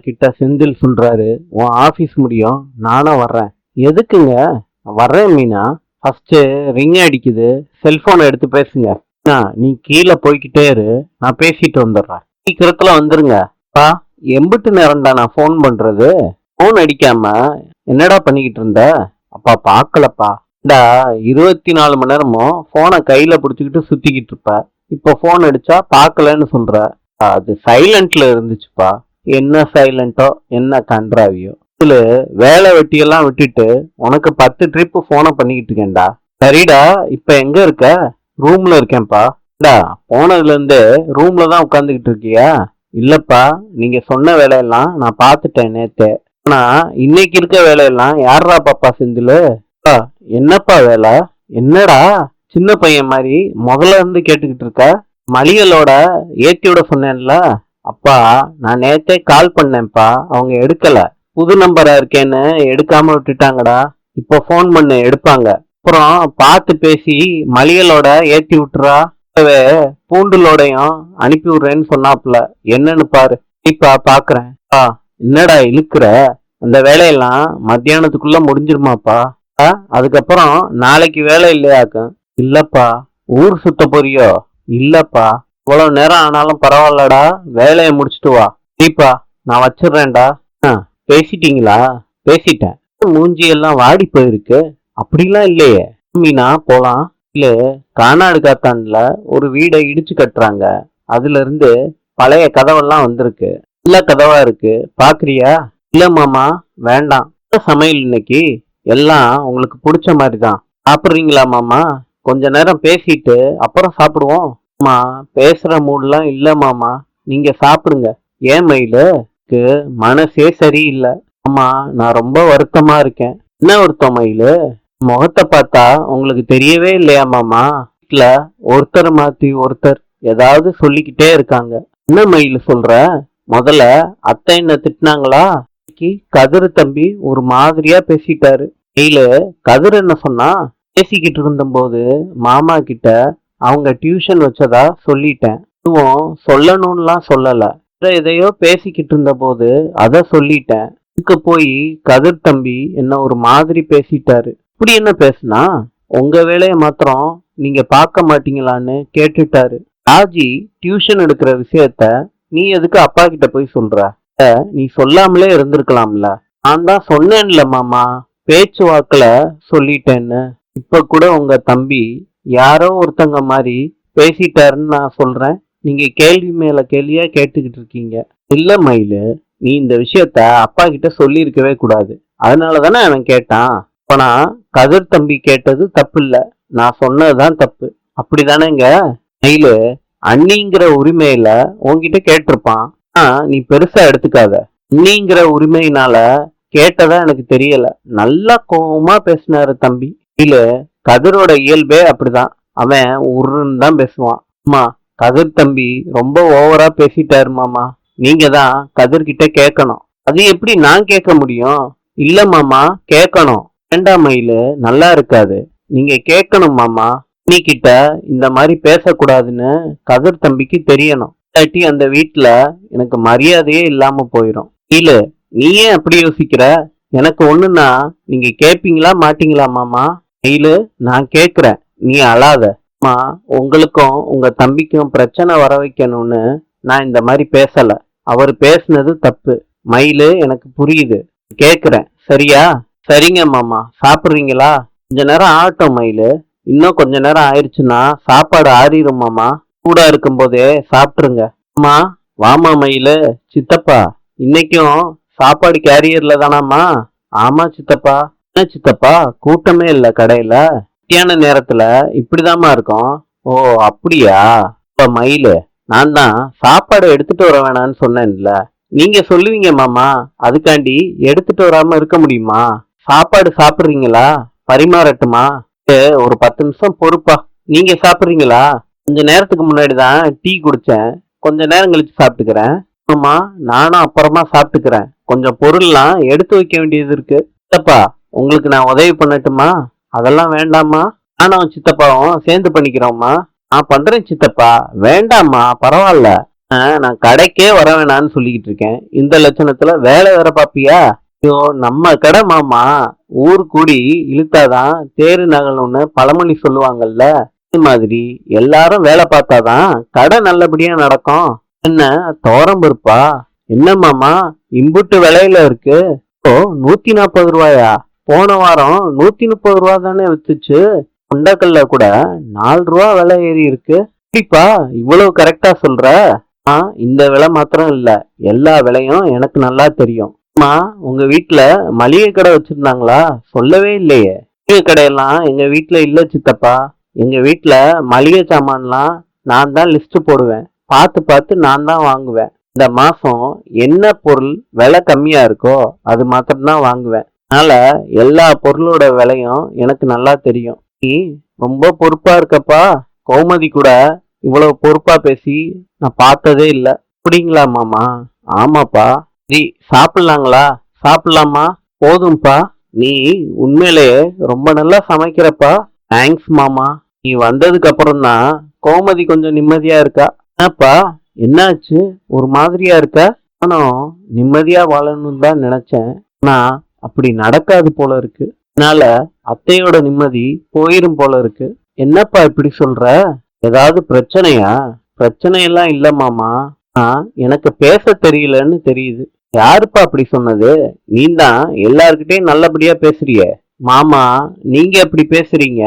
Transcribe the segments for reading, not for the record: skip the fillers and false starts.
கிட்ட செந்தில் சொல்றாரு, உன் ஆபீஸ் முடியும், நானும் வர்றேன். எதுக்குங்க? வர்றேன் மீனா. ஃபர்ஸ்ட் ரிங் அடிக்குது, செல்போனை எடுத்து பேசுங்க. நீ கீழே போய்கிட்டே இரு, நான் பேசிட்டு வந்துடுறேன். சீக்கிரத்துல வந்துருங்க. பா, எம்பிட்டு நேரம்டா நான் ஃபோன் பண்றது? ஃபோன் அடிக்காம என்னடா பண்ணிக்கிட்டு இருந்த? அப்பா பார்க்கலப்பா. 24 மணி நேரமும் போனை கையில பிடிச்சிக்கிட்டு சுத்திக்கிட்டு இருப்ப. இப்ப போன் அடிச்சா பார்க்கலன்னு சொல்ற. அது சைலண்ட்ல இருந்துச்சுப்பா. என்ன சைலண்டோ என்ன கன்றாவியோ. இதுல வேலை வெட்டியெல்லாம் விட்டுட்டு உனக்கு 10 ட்ரிப் போனை பண்ணிக்கிட்டு இருக்கேன்டா. சரிடா, இப்ப எங்க இருக்க? ரூம்ல இருக்கேன்ப்பா. போனதுல இருந்து ரூம்ல தான் உட்காந்துக்கிட்டு இருக்கியா? இல்லப்பா, நீங்க சொன்ன வேலையெல்லாம் நான் பார்த்துட்டேன் நேத்தே. ஆனா இன்னைக்கு இருக்க வேலையெல்லாம் யாரா பாப்பா செந்திலு? என்னப்பா வேலை? என்னடா சின்ன பையன் மாதிரி முதல்ல இருந்து கேட்டுக்கிட்டு இருக்க? மளிகளோட ஏத்தி விட சொன்னேன்ல. அப்பா, நான் நேத்தே கால் பண்ணேன்ப்பா, அவங்க எடுக்கல. புது நம்பரா இருக்கேன்னு எடுக்காம விட்டுட்டாங்கடா. இப்போ போன் பண்ணு, எடுப்பாங்க. அப்புறம் பார்த்து பேசி மளிகளோட ஏத்தி விட்டுறா. பூண்டுலோடையும் அனுப்பி விடுறேன்னு சொன்னாப்புல. என்னன்னு பாரு. இப்ப பாக்குறேன். என்னடா இழுக்கிற? அந்த வேலையெல்லாம் மத்தியானத்துக்குள்ள முடிஞ்சிருமாப்பா? அதுக்கப்புறம் நாளைக்கு வேலை இல்லையாக்கும். இல்லப்பா. ஊர் சுத்த போறியோ? இல்லப்பா. இவ்வளவு நேரம் ஆனாலும் பரவாயில்லடா, வேலையை முடிச்சுட்டு வா. சரிப்பா, நான் வச்சிடுறேன்டா. பேசிட்டீங்களா? பேசிட்டேன். மூஞ்சி எல்லாம் வாடி போயிருக்கு. அப்படிலாம் இல்லையே. மீனா போலாம். இல்ல, கானாடு காத்தான்ல ஒரு வீடை இடிச்சு கட்டுறாங்க. அதுல இருந்து பழைய கதவெல்லாம் வந்திருக்கு. நல்ல கதவா இருக்கு, பாக்குறியா? இல்ல மாமா, வேண்டாம். சமையல் இன்னைக்கு எல்லாம் உங்களுக்கு பிடிச்ச மாதிரி தான். சாப்பிடுறீங்களா மாமா? கொஞ்ச நேரம் பேசிட்டு அப்புறம் சாப்பிடுவோம். மாமா, பேசுற மூடெல்லாம் இல்ல மாமா, நீங்க சாப்பிடுங்க. ஏன் மயிலுக்கு மனசே சரியில்லை. ஆமா, நான் ரொம்ப வருத்தமா இருக்கேன். என்ன வருத்தம் மயிலு? முகத்தை பார்த்தா உங்களுக்கு தெரியவே இல்லையா மாமா? வீட்டுல ஒருத்தர் மாத்தி ஒருத்தர் ஏதாவது சொல்லிக்கிட்டே இருக்காங்க. என்ன மயிலு சொல்ற? முதல்ல அத்தை என்ன திட்டினாங்களா? கதிர் தம்பி ஒரு மாதிரியா பேசிட்டாரு. மயிலு, கதிர் என்ன சொன்னா? பேசிக்கிட்டு இருந்த போது மாமா கிட்ட அவங்க டியூஷன் வச்சதா சொல்லிட்டேன். இதுவும் சொல்லணும்லாம் சொல்லல. எதையோ பேசிக்கிட்டு இருந்த போது அத சொல்லிட்டேன். இதுக்கு போய் கதிர் தம்பி என்ன ஒரு மாதிரி பேசிட்டாரு. இப்படி என்ன பேசுனா? உங்க வேலையை மாத்திரம் நீங்க பார்க்க மாட்டீங்களான்னு கேட்டுட்டாரு. ராஜி டியூஷன் எடுக்கிற விஷயத்த நீ எதுக்கு அப்பா கிட்ட போய் சொல்ற? நீ சொல்லாமலே இருந்திருக்கலாம்ல. நான் தான் சொன்னேன்ல மாமா, பேச்சுவாக்குல சொல்லிட்டேன்னு. இப்ப கூட உங்க தம்பி யாரோ ஒருத்தங்க மாதிரி பேசிட்டாருன்னு நான் சொல்றேன். நீங்க கேள்வி மேல கேள்வியா கேட்டுக்கிட்டு இருக்கீங்க. இல்ல மயிலு, நீ இந்த விஷயத்த அப்பா கிட்ட சொல்லி இருக்கவே கூடாது. அதனாலதானே அவன் கேட்டான். அப்பனா கதிர் தம்பி கேட்டது தப்பு இல்ல, நான் சொன்னதுதான் தப்பு. அப்படிதானேங்க? மயிலு, அண்ணிங்கிற உரிமையில உன்கிட்ட கேட்டிருப்பான். நீ பெருசா எடுத்துக்காத. அண்ணிங்கிற உரிமையினால கேட்டதா எனக்கு தெரியல. நல்லா கோபமா பேசினாரு தம்பி. இல்ல, கதிரோட இயல்பே அப்படிதான். அவன் உருன்னு தான் பேசுவான். அம்மா, கதிர் தம்பி ரொம்ப ஓவரா பேசிட்டாரு மாமா. நீங்க தான் கதிர்கிட்ட கேட்கணும். அது எப்படி நான் கேட்க முடியும்? இல்ல மாமா, கேட்கணும். வேண்டாம் மயிலு, நல்லா இருக்காது. நீங்க கேட்கணும் மாமா. நீ கிட்ட இந்த மாதிரி பேசக்கூடாதுன்னு கதிர் தம்பிக்கு தெரியணும். இல்லாட்டி அந்த வீட்டுல எனக்கு மரியாதையே இல்லாம போயிடும். இல்ல, நீ ஏன் அப்படி யோசிக்கிற? எனக்கு ஒண்ணுன்னா நீங்க கேட்பீங்களா மாட்டீங்களா மாமா? மயிலு, நான் கேக்குறேன், நீ அழாத. அம்மா, உங்களுக்கும் உங்க தம்பிக்கும் பிரச்சனை வர வைக்கணும்னு நான் இந்த மாதிரி பேசல. அவர் பேசுனது தப்பு. மயிலு, எனக்கு புரியுது. கேக்குறேன், சரியா? சரிங்க மாமா. சாப்பிடுறீங்களா? கொஞ்ச நேரம் ஆகட்டும் மயிலு. இன்னும் கொஞ்ச நேரம் ஆயிடுச்சுன்னா சாப்பாடு ஆறிடும் மாமா. சூடா இருக்கும் போதே சாப்பிட்டுருங்க. அம்மா, வாமா மயிலு. சித்தப்பா, இன்னைக்கும் சாப்பாடு கேரியர்ல தானாமா? ஆமா சித்தப்பா. என்ன சித்தப்பா, கூட்டமே இல்ல கடையில? மத்தியான நேரத்துல இப்படிதாம்மா இருக்கும். ஓ அப்படியா? இப்ப மயிலு, நான் தான் சாப்பாடு எடுத்துட்டு வர வேணான்னு சொன்னேன்ல. நீங்க சொல்லுவீங்க மாமா, அதுக்காண்டி எடுத்துட்டு வராம இருக்க முடியுமா? சாப்பாடு சாப்பிடுறீங்களா? பரிமாறட்டுமா? ஒரு 10 நிமிஷம் பொறுப்பா. நீங்க சாப்பிடுறீங்களா? கொஞ்ச நேரத்துக்கு முன்னாடிதான் டீ குடிச்சேன். கொஞ்ச நேரம் கழிச்சு சாப்பிட்டுக்கிறேன். ஆமா, நானும் அப்புறமா சாப்பிட்டுக்கிறேன். கொஞ்சம் பொருள்லாம் எடுத்து வைக்க வேண்டியது இருக்கு. சித்தப்பா, உங்களுக்கு நான் உதவி பண்ணட்டுமா? அதெல்லாம் வேண்டாமா, நானும் சித்தப்பாவும் சேர்ந்து பண்ணிக்கிறோம்மா. நான் பண்றேன் சித்தப்பா. வேண்டாமா, பரவாயில்ல. நான் கடைக்கே வர வேணான்னு சொல்லிக்கிட்டு இருக்கேன். இந்த லட்சணத்துல வேலை வேற பாப்பியா? ஐயோ, நம்ம கடை மாமா. ஊர் கூடி இழுத்தாதான் தேரு நகலும்னு பழமொழி சொல்லுவாங்கல்ல. இது மாதிரி எல்லாரும் வேலை பார்த்தாதான் கடை நல்லபடியா நடக்கும். என்ன தோரம் பருப்பா? என்ன மாமா இம்புட்டு விலையில இருக்கு? ஓ, 140 ரூபாயா? போன வாரம் 130 ரூபா தானே வித்துச்சு. கொண்டக்கல்ல கூட 4 ரூபா விலை ஏறி இருக்கு. எப்படிப்பா இவ்வளவு கரெக்டா சொல்ற? இந்த விலை மாத்திரம் இல்ல, எல்லா விலையும் எனக்கு நல்லா தெரியும். அம்மா, உங்க வீட்டுல மளிகை கடை வச்சிருந்தாங்களா? சொல்லவே இல்லையே. மளிகை கடையெல்லாம் எங்க வீட்டுல இல்ல சித்தப்பா. எங்க வீட்டுல மளிகை சாமான்லாம் நான் தான் லிஸ்ட் போடுவேன். பார்த்து பார்த்து நான் தான் வாங்குவேன். இந்த மாசம் என்ன பொருள் விலை கம்மியா இருக்கோ அது மாத்திரம்தான் வாங்குவேன். அதனால எல்லா பொருளோட விலையும் எனக்கு நல்லா தெரியும். நீ ரொம்ப பொறுப்பா இருக்கப்பா. கோமதி கூட இவ்வளவு பொறுப்பா பேசி நான் பார்த்ததே இல்ல. அப்படிங்களா மாமா? ஆமாப்பா. சரி, சாப்பிடலாங்களா? சாப்பிடலாமா? போதும்பா. நீ உண்மையிலேயே ரொம்ப நல்லா சமைக்கிறப்பா. தேங்க்ஸ் மாமா. நீ வந்ததுக்கு அப்புறம் தான் கோமதி கொஞ்சம் நிம்மதியா இருக்கா. என்னப்பா என்னாச்சு? ஒரு மாதிரியா இருக்க? நானும் நிம்மதியா வாழணும்னு தான் நினைச்சேன். ஆனா அப்படி நடக்காது போல இருக்கு. அதனால அத்தையோட நிம்மதி போயிரும் போல இருக்கு. என்னப்பா இப்படி சொல்ற? ஏதாவது பிரச்சனையா? பிரச்சனை எல்லாம் இல்ல மாமா. எனக்கு பேச தெரியலன்னு தெரியுது. யாருப்பா அப்படி சொன்னது? நீ தான் எல்லார்கிட்டயும் நல்லபடியா பேசுறிய. மாமா, நீங்க எப்படி பேசுறீங்க?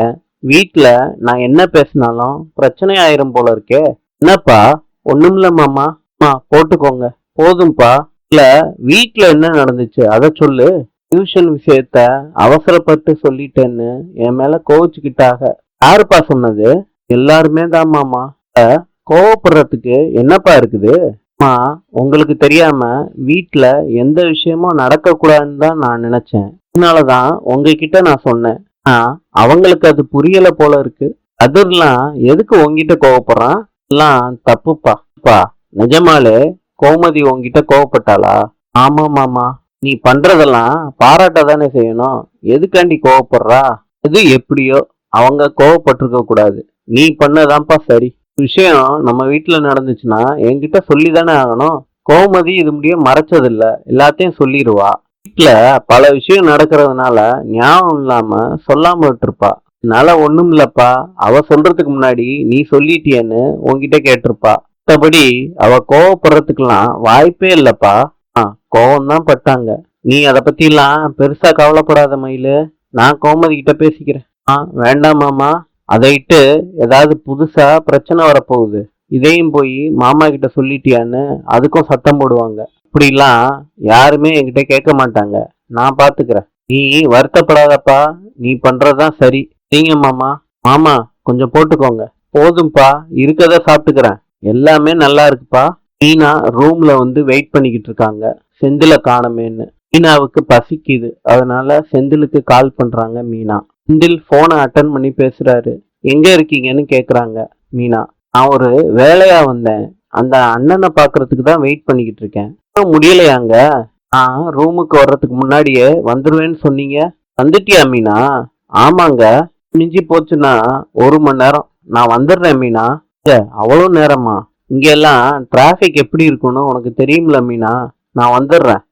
வீட்டுல நான் என்ன பேசினாலும் பிரச்சனை ஆயிரும் போல இருக்கே. என்னப்பா? ஒண்ணுமில்ல மாமா. போட்டுக்கோங்க. போதும்பா. இல்ல, வீட்டுல என்ன நடந்துச்சு அத சொல்லு. டியூஷன் விஷயத்த அவசரப்பட்டு சொல்லிட்டேன்னு என் மேல கோவிச்சுக்கிட்டாக. யாருப்பா சொன்னது? எல்லாருமே தான் மாமா. கோவப்படுறதுக்கு என்னப்பா இருக்குது? உங்களுக்கு தெரியாம வீட்டுல எந்த விஷயமும் நடக்க கூடாதுன்னு தான் நான் நினைச்சேன். அதனாலதான் உங்ககிட்ட நான் சொன்னேன். அவங்களுக்கு அது புரியல போல இருக்கு. அதெல்லாம் எதுக்கு உங்ககிட்ட கோவப்படுறான்? எல்லாம் தப்புப்பா. நிஜமாலே கோமதி உங்ககிட்ட கோவப்பட்டாளா? ஆமா மாமா. நீ பண்றதெல்லாம் பாராட்ட தானே செய்யணும். எதுக்காண்டி கோவப்படுறா? எது எப்படியோ அவங்க கோவப்பட்டிருக்க கூடாது. நீ பண்ணதான்ப்பா சரி. விஷயம் நம்ம வீட்டுல நடந்துச்சுன்னா என்கிட்ட சொல்லி தானே ஆகணும். கோமதி இது முடிய மறைச்சதில்ல, எல்லாத்தையும் சொல்லிடுவா. வீட்டுல பல விஷயம் நடக்கிறதுனால ஞாபகம் இல்லாம சொல்லாம விட்டுருப்பா. என்னால ஒண்ணும் இல்லப்பா. அவ சொல்றதுக்கு முன்னாடி நீ சொல்லிட்டியன்னு உன்கிட்ட கேட்டிருப்பா. மற்றபடி அவ கோவப்படுறதுக்கெல்லாம் வாய்ப்பே இல்லப்பா. கோவம் தான் பட்டாங்க. நீ அதை பத்தி எல்லாம் பெருசா கவலைப்படாத மயிலு. நான் கோமதி கிட்ட பேசிக்கிறேன். வேண்டாம் மாமா. அதைட்டு ஏதாவது புதுசா பிரச்சனை வரப்போகுது. இதையும் போய் மாமா கிட்ட சொல்லிட்டியான்னு அதுக்கும் சத்தம் போடுவாங்க. இப்படிலாம் யாருமே என்கிட்ட கேட்க மாட்டாங்க. நான் பாத்துக்கிறேன். நீ வருத்தப்படாதப்பா. நீ பண்றதுதான் சரி. நீங்க மாமா. மாமா, கொஞ்சம் போட்டுக்கோங்க. போதும்பா, இருக்கத சாப்பிட்டுக்கிறேன். எல்லாமே நல்லா இருக்குப்பா. மீனா ரூம்ல வந்து வெயிட் பண்ணிக்கிட்டு இருக்காங்க, செந்தில காணமேன்னு. மீனாவுக்கு பசிக்குது. அதனால செந்திலுக்கு கால் பண்றாங்க மீனா. செந்தில் போனை அட்டன் பண்ணி பேசுறாரு. எங்க இருக்கீங்கன்னு கேக்குறாங்க மீனா. நான் ஒரு வேலையா வந்தேன். அந்த அண்ணனை பாக்குறதுக்கு தான் வெயிட் பண்ணிக்கிட்டு இருக்கேன். முடியலையாங்க? ரூமுக்கு வர்றதுக்கு முன்னாடியே வந்துருவேன்னு சொன்னீங்க. வந்துட்டியா மீனா? ஆமாங்க. மிஞ்சி போச்சுன்னா 1 மணி நேரம். நான் வந்துடுறேன் மீனா. அவ்வளவு நேரமா? இங்க எல்லாம் டிராபிக் எப்படி இருக்குன்னு உனக்கு தெரியும்ல மீனா. நான் வந்துடுறேன்.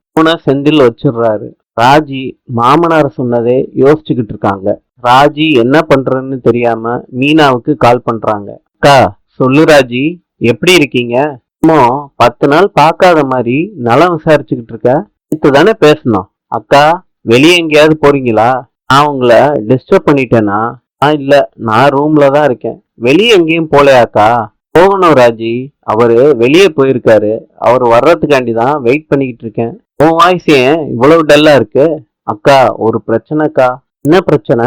செந்தில் வச்சிடுறாரு. ராஜி மாமனார் சொன்னதே யோசிச்சுக்கிட்டு இருக்காங்க. ராஜி என்ன பண்றதுன்னு தெரியாம மீனாவுக்கு கால் பண்றாங்க. அக்கா, சொல்லு ராஜி, எப்படி இருக்கீங்க? இன்னும் 10 நாள் பார்க்காத மாதிரி நலம் விசாரிச்சுக்கிட்டு இருக்க. நேத்து தானே பேசணும். அக்கா, வெளியே எங்கேயாவது போறீங்களா? நான் உங்களை டிஸ்டர்ப் பண்ணிட்டேனா? இல்ல, நான் ரூம்ல தான் இருக்கேன். வெளியே எங்கேயும் போலையாக்கா? போகணும் ராஜி. அவரு வெளியே போயிருக்காரு. அவர் வர்றதுக்காண்டி தான் வெயிட் பண்ணிக்கிட்டு இருக்கேன். உன் வாய்ஸ் ஏன் இவ்வளவு டல்லா இருக்கு? அக்கா, ஒரு பிரச்சனைக்கா. என்ன பிரச்சனை?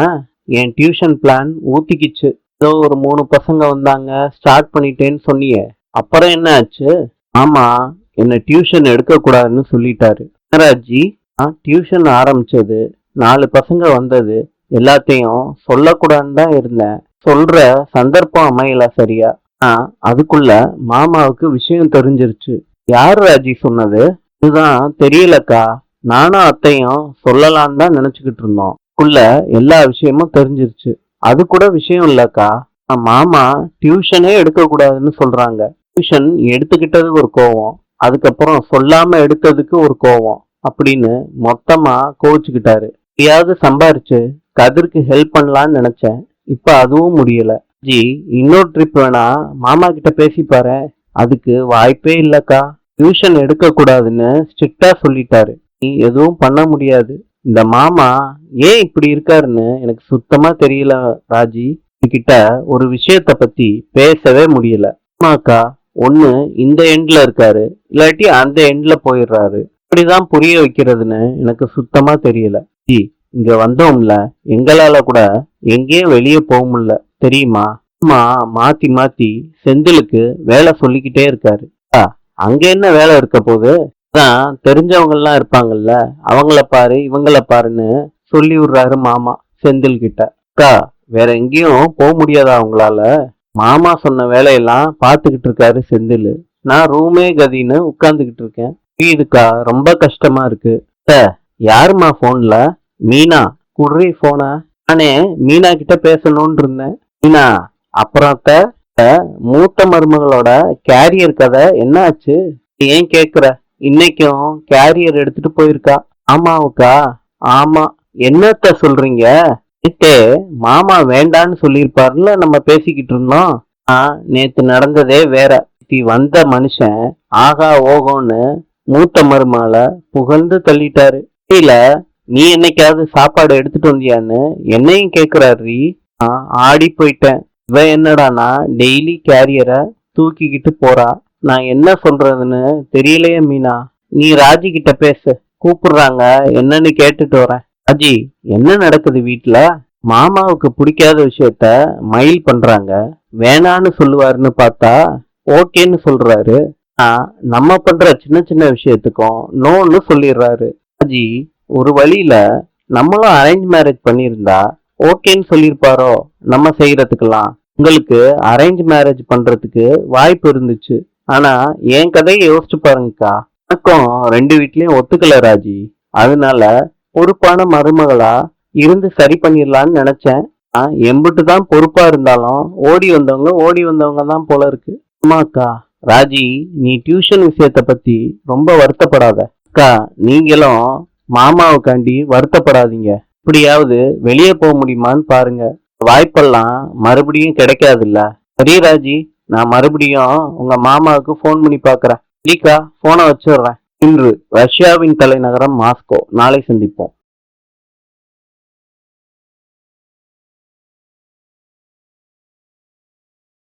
என் டியூஷன் பிளான் ஊத்திக்கிச்சு. ஏதோ ஒரு 3 பசங்க வந்தாங்க, ஸ்டார்ட் பண்ணிட்டேன்னு சொன்னியே, அப்புறம் என்ன ஆச்சு? ஆமா, என்ன டியூஷன் எடுக்க கூடாதுன்னு சொல்லிட்டாரு. ராஜி, டியூஷன் ஆரம்பிச்சது, 4 பசங்க வந்தது, எல்லாத்தையும் சொல்லக்கூடாதுன்னு தான் இருந்தேன். சொல்ற சந்தர்ப்பம் அமையல சரியா. அதுக்குள்ள மாமாவுக்கு விஷயம் தெரிஞ்சிருச்சு. யாரு ராஜி சொன்னது? இதுதான் தெரியலக்கா. நானும் அத்தையும் சொல்லலான்னு தான் நினைச்சுக்கிட்டு இருந்தோம். எல்லா விஷயமும் தெரிஞ்சிருச்சு. அது கூட விஷயம் இல்லக்கா. மாமா டியூஷனே எடுக்க கூடாதுன்னு சொல்றாங்க. டியூஷன் எடுத்துக்கிட்டது ஒரு கோவம், அதுக்கப்புறம் சொல்லாம எடுத்ததுக்கு ஒரு கோவம் அப்படின்னு மொத்தமா கோவிச்சுக்கிட்டாரு. எப்படியாவது சம்பாரிச்சு கதிருக்கு ஹெல்ப் பண்ணலான்னு நினைச்சேன். இப்ப அதுவும் முடியல. ஜி, இன்னொரு ட்ரிப் வேணா மாமா கிட்ட பேசி பாரு. அதுக்கு வாய்ப்பே இல்லக்கா. டியூஷன் எடுக்க கூடாதுன்னு ஸ்ட்ரிக்டா சொல்லிட்டாரு. நீ எதுவும் பண்ண முடியாது. இந்த மாமா ஏன் இப்படி இருக்காருன்னு எனக்கு சுத்தமா தெரியல ராஜி. கிட்ட ஒரு விஷயத்த பத்தி பேசவே முடியல. ஆமாக்கா, ஒண்ணு இந்த எண்ட்ல இருக்காரு, இல்லாட்டி அந்த எண்ட்ல போயிடுறாரு. இப்படிதான் புரிய வைக்கிறதுன்னு எனக்கு சுத்தமா தெரியல. ஜி, இங்க வந்தோம்ல, எங்களால கூட எங்கேயும் வெளியே போக முடியல தெரியுமா? அம்மா மாத்தி மாத்தி செந்திலுக்கு வேலை சொல்லிக்கிட்டே இருக்காரு. அங்க என்ன வேலை இருக்க போகுது? அதான் தெரிஞ்சவங்க எல்லாம் இருப்பாங்கல்ல, அவங்கள பாரு இவங்கள பாருன்னு சொல்லி விடுறாரு மாமா செந்தில் கிட்ட. அக்கா, வேற எங்கேயும் போக முடியாதா அவங்களால? மாமா சொன்ன வேலையெல்லாம் பாத்துக்கிட்டு இருக்காரு செந்தில். நான் ரூமே கதின்னு உட்கார்ந்துகிட்டு இருக்கேன். இதுக்கா ரொம்ப கஷ்டமா இருக்கு. யாருமா போன்ல? மீனா. குர்ரி போன. நானே மீனா கிட்ட பேசணும்னு இருந்தேன். மீனா, அப்புறம் மூத்த மருமகளோட கேரியர் கதை என்ன ஆச்சு? ஏன் கேக்குற? இன்னைக்கும் கேரியர் எடுத்துட்டு போயிருக்கா. ஆமாவுக்கா? ஆமா. என்னத்த சொல்றீங்க? நேத்தே மாமா வேண்டான்னு சொல்லியிருப்பாருல, நம்ம பேசிக்கிட்டு இருந்தோம். நேத்து நடந்ததே வேற. வந்த மனுஷன் ஆகா ஓகோன்னு மூத்த மருமகள புகழ்ந்து தள்ளிட்டாரு. இல்ல, நீ என்னைக்காவது சாப்பாடு எடுத்துட்டு வந்தியான்னு என்னையும் கேக்குறாரு. ஆடி போயிட்டேன். இவ என்னடானா டெய்லி கேரியரை தூக்கிக்கிட்டு போறா. நான் என்ன சொல்றதுன்னு தெரியலையே மீனா. நீ ராஜி கிட்ட பேசு, கூப்பிடுறாங்க, என்னன்னு கேட்டுட்டு வரேன். ராஜி, என்ன நடக்குது வீட்டுல? மாமாவுக்கு பிடிக்காத விஷயத்த மயில் பண்றாங்க. வேணான்னு சொல்லுவாருன்னு பார்த்தா ஓகேன்னு சொல்றாரு. நம்ம பண்ற சின்ன சின்ன விஷயத்துக்கும் நோன்னு சொல்லிடுறாரு. ராஜி, ஒரு வழியில நம்மளும் அரேஞ்ச் மேரேஜ் பண்ணியிருந்தா ஓகேன்னு சொல்லியிருப்பாரோ நம்ம செய்யறதுக்கெல்லாம். உங்களுக்கு அரேஞ்ச் மேரேஜ் பண்றதுக்கு வாய்ப்பு இருந்துச்சு. ஆனா என் கதையை யோசிச்சு பாருங்கக்கா. எனக்கும் 2 வீட்லயும் ஒத்துக்கல ராஜி. அதனால பொறுப்பான மருமகளா இருந்து சரி பண்ணிடலான்னு நினைச்சேன். எம்பிட்டு தான் பொறுப்பா இருந்தாலும் ஓடி வந்தவங்க தான் போல இருக்கு. அம்மாக்கா, ராஜி, நீ டியூஷன் விஷயத்த பத்தி ரொம்ப வருத்தப்படாத. அக்கா, நீங்களும் மாமாவுக்காண்டி வருத்தப்படாதீங்க. இப்படியாவது வெளியே போக முடியுமான்னு பாருங்க. வாய்ப்பெல்லாம் மறுபடியும் கிடைக்காதுல்ல. சரி ராஜி, நான் மறுபடியும் உங்க மாமாவுக்கு போன் பண்ணி பாக்குறேன். சரிக்கா, போனை வச்சிடுறேன். இன்று ரஷ்யாவின் தலைநகரம் மாஸ்கோ. நாளை சந்திப்போம்.